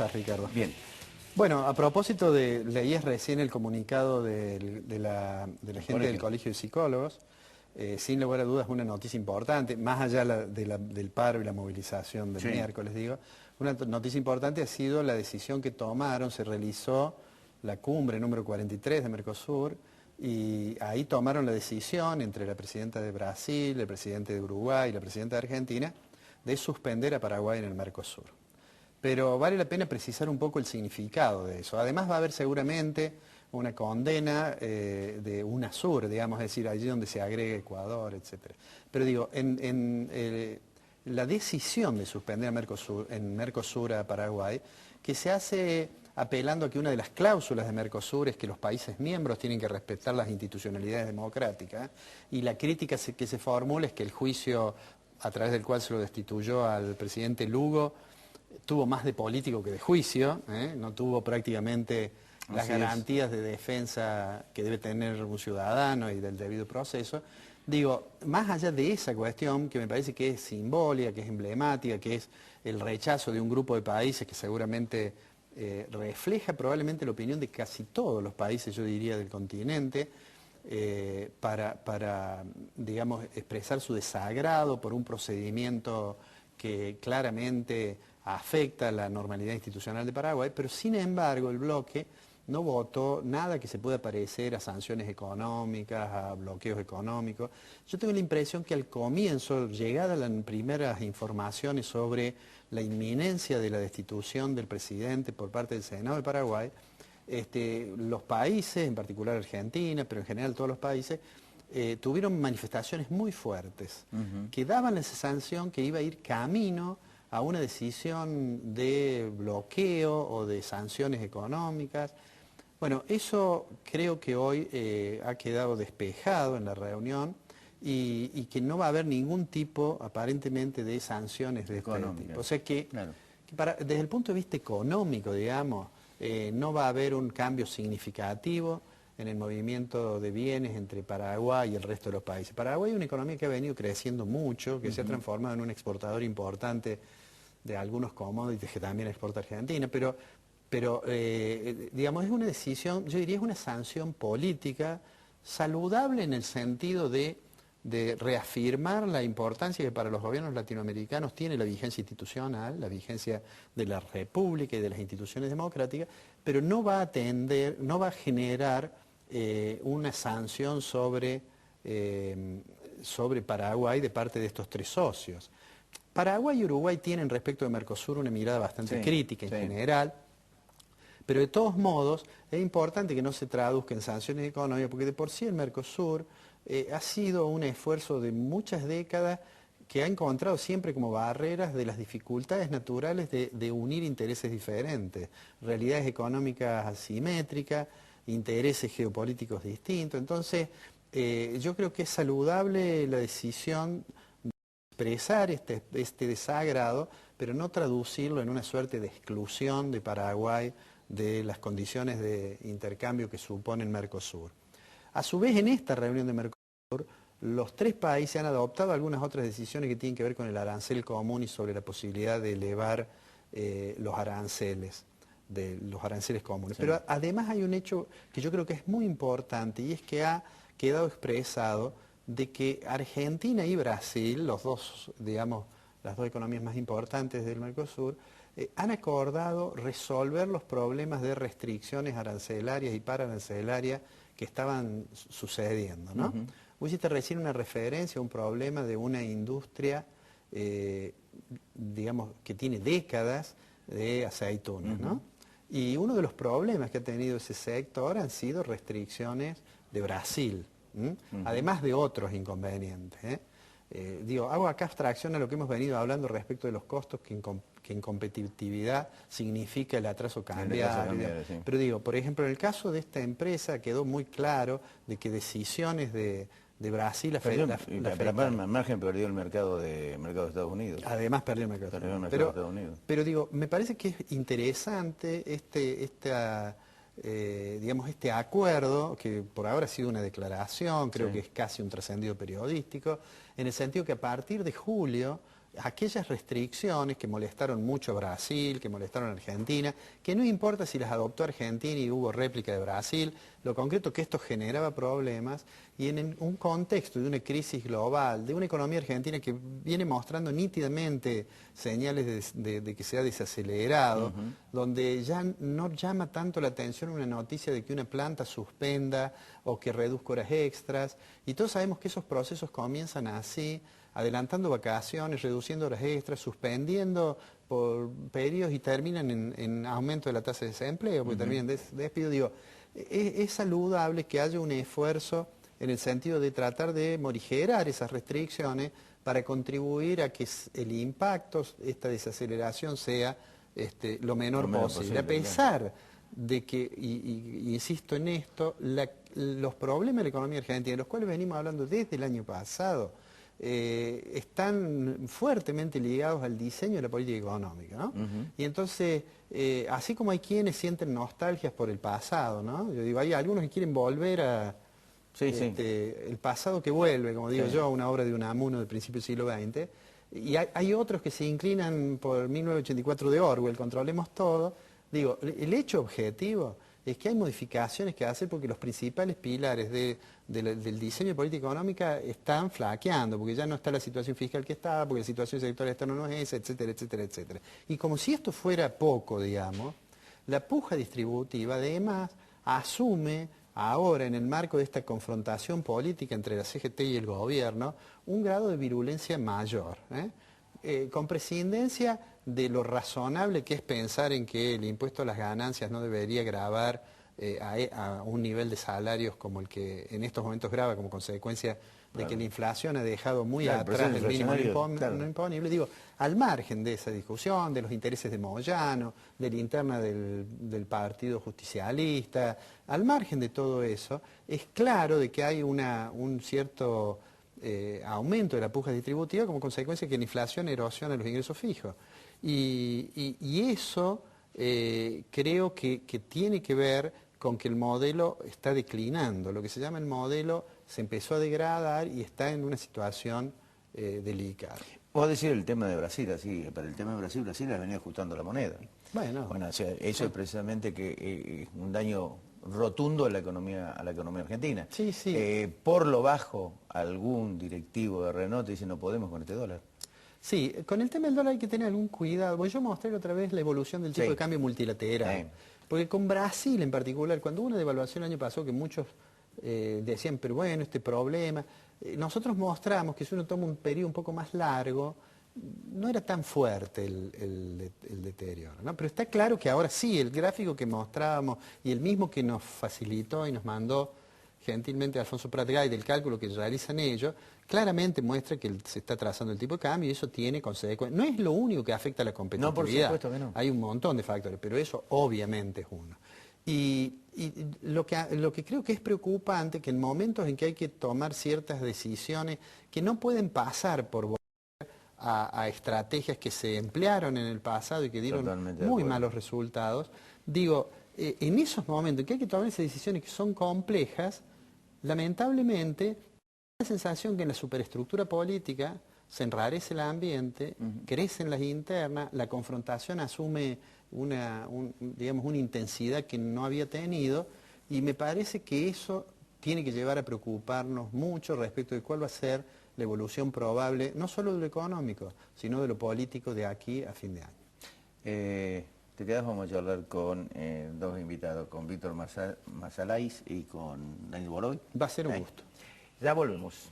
estás, Ricardo? Bien. Bueno, a propósito leías recién el comunicado de la gente del Colegio de Psicólogos. Sin lugar a dudas, una noticia importante, más allá del paro y la movilización del miércoles, digo. Una noticia importante ha sido la decisión que tomaron, se realizó la cumbre número 43 de Mercosur, y ahí tomaron la decisión entre la presidenta de Brasil, el presidente de Uruguay y la presidenta de Argentina, de suspender a Paraguay en el Mercosur. Pero vale la pena precisar un poco el significado de eso. Además va a haber seguramente una condena de UNASUR, digamos, es decir, allí donde se agrega Ecuador, etc. Pero digo, la decisión de suspender en Mercosur a Paraguay, que se hace apelando a que una de las cláusulas de Mercosur es que los países miembros tienen que respetar las institucionalidades democráticas, y la crítica que se formula es que el juicio a través del cual se lo destituyó al presidente Lugo tuvo más de político que de juicio, no tuvo prácticamente las garantías de defensa que debe tener un ciudadano y del debido proceso. Digo, más allá de esa cuestión, que me parece que es simbólica, que es emblemática, que es el rechazo de un grupo de países que seguramente refleja probablemente la opinión de casi todos los países, yo diría, del continente, para, digamos, expresar su desagrado por un procedimiento que claramente afecta la normalidad institucional de Paraguay, pero sin embargo el bloque no votó nada que se pueda parecer a sanciones económicas, a bloqueos económicos. Yo tengo la impresión que al comienzo, llegada las primeras informaciones sobre la inminencia de la destitución del presidente por parte del Senado de Paraguay, los países, en particular Argentina, pero en general todos los países, tuvieron manifestaciones muy fuertes, que daban la sensación que iba a ir camino a una decisión de bloqueo o de sanciones económicas. Bueno, eso creo que hoy ha quedado despejado en la reunión, y que no va a haber ningún tipo, aparentemente, de sanciones de este tipo. O sea que, desde el punto de vista económico, digamos, no va a haber un cambio significativo en el movimiento de bienes entre Paraguay y el resto de los países. Paraguay es una economía que ha venido creciendo mucho, que se ha transformado en un exportador importante de algunos commodities que también exporta Argentina, pero digamos, es una decisión, yo diría, es una sanción política saludable en el sentido de reafirmar la importancia que para los gobiernos latinoamericanos tiene la vigencia institucional, la vigencia de la República y de las instituciones democráticas, pero no va a generar una sanción sobre Paraguay de parte de estos tres socios. Paraguay y Uruguay tienen respecto de Mercosur una mirada bastante crítica en general, pero de todos modos es importante que no se traduzca en sanciones económicas, porque de por sí el Mercosur ha sido un esfuerzo de muchas décadas que ha encontrado siempre como barreras de las dificultades naturales de unir intereses diferentes, realidades económicas asimétricas, intereses geopolíticos distintos. Entonces, yo creo que es saludable la decisión de expresar este desagrado, pero no traducirlo en una suerte de exclusión de Paraguay de las condiciones de intercambio que supone el Mercosur. A su vez, en esta reunión de Mercosur, los tres países han adoptado algunas otras decisiones que tienen que ver con el arancel común y sobre la posibilidad de elevar los aranceles comunes. Pero además hay un hecho que yo creo que es muy importante, y es que ha quedado expresado de que Argentina y Brasil, los dos, digamos, las dos economías más importantes del Mercosur, han acordado resolver los problemas de restricciones arancelarias y pararancelarias que estaban sucediendo, ¿no? Vos hiciste recién una referencia a un problema de una industria, digamos, que tiene décadas de aceitunas, ¿no? Y uno de los problemas que ha tenido ese sector han sido restricciones de Brasil, además de otros inconvenientes, hago acá abstracción a lo que hemos venido hablando respecto de los costos que en competitividad significa el atraso cambiario. Pero digo, por ejemplo, en el caso de esta empresa quedó muy claro de que decisiones de Brasil Pero al margen perdió el mercado de Estados Unidos. Además perdió el mercado de Estados Unidos. Pero digo, me parece que es interesante digamos, este acuerdo, que por ahora ha sido una declaración, creo que es casi un trascendido periodístico, en el sentido que a partir de julio aquellas restricciones que molestaron mucho a Brasil, que molestaron a Argentina, que no importa si las adoptó Argentina y hubo réplica de Brasil, lo concreto que esto generaba problemas y en un contexto de una crisis global, de una economía argentina que viene mostrando nítidamente señales de que se ha desacelerado, donde ya no llama tanto la atención una noticia de que una planta suspenda o que reduzca horas extras, y todos sabemos que esos procesos comienzan así, adelantando vacaciones, reduciendo horas extras, suspendiendo por periodos y terminan en aumento de la tasa de desempleo, porque terminan despido. Digo, es saludable que haya un esfuerzo en el sentido de tratar de morigerar esas restricciones para contribuir a que el impacto, esta desaceleración sea lo menor posible. A pesar de que, y insisto en esto, los problemas de la economía argentina, de los cuales venimos hablando desde el año pasado, están fuertemente ligados al diseño de la política económica, ¿no? Y entonces, así como hay quienes sienten nostalgias por el pasado, ¿no? Yo digo, hay algunos que quieren volver a el pasado que vuelve, como digo yo, una obra de Unamuno del principio del siglo XX, y hay otros que se inclinan por 1984 de Orwell, controlemos todo. Digo, el hecho objetivo es que hay modificaciones que hacer porque los principales pilares del diseño de política económica están flaqueando, porque ya no está la situación fiscal que estaba, porque la situación del sector externo no es esa, etcétera, etcétera, etcétera. Y como si esto fuera poco, digamos, la puja distributiva además asume ahora en el marco de esta confrontación política entre la CGT y el gobierno un grado de virulencia mayor, con prescindencia de lo razonable que es pensar en que el impuesto a las ganancias no debería gravar a un nivel de salarios como el que en estos momentos grava como consecuencia de que la inflación ha dejado muy atrás el mínimo no imponible. Digo, al margen de esa discusión, de los intereses de Moyano, de la interna del Partido Justicialista, al margen de todo eso, es claro de que hay un cierto aumento de la puja distributiva como consecuencia de que la inflación erosiona los ingresos fijos. Y eso creo que tiene que ver con que el modelo está declinando. Lo que se llama el modelo se empezó a degradar y está en una situación delicada. Vos decís el tema de Brasil, así, para el tema de Brasil, Brasil ha venido ajustando la moneda. Bueno, o sea, eso es precisamente que un daño rotundo a la economía argentina. Sí, sí. Por lo bajo, algún directivo de Renault dice no podemos con este dólar. Sí, con el tema del dólar hay que tener algún cuidado. Voy yo mostré otra vez la evolución del tipo de cambio multilateral. Porque con Brasil en particular, cuando hubo una devaluación el año pasado, que muchos decían, pero bueno, este problema, nosotros mostramos que si uno toma un periodo un poco más largo, no era tan fuerte el deterioro, ¿no? Pero está claro que ahora sí, el gráfico que mostrábamos y el mismo que nos facilitó y nos mandó gentilmente Alfonso Pratgay del cálculo que realizan ellos, claramente muestra que se está trazando el tipo de cambio y eso tiene consecuencias. No es lo único que afecta a la competitividad. No, por supuesto que no. Hay un montón de factores, pero eso obviamente es uno. Y lo que creo que es preocupante, que en momentos en que hay que tomar ciertas decisiones que no pueden pasar por volver a estrategias que se emplearon en el pasado y que dieron muy malos resultados, digo, en esos momentos en que hay que tomar esas decisiones que son complejas, lamentablemente, la sensación que en la superestructura política se enrarece el ambiente, crecen las internas, la confrontación asume una intensidad que no había tenido, y me parece que eso tiene que llevar a preocuparnos mucho respecto de cuál va a ser la evolución probable, no solo de lo económico, sino de lo político de aquí a fin de año. Te quedas, vamos a charlar con dos invitados, con Víctor Masalais y con Daniel Boroy. Va a ser un gusto. Ya volvemos.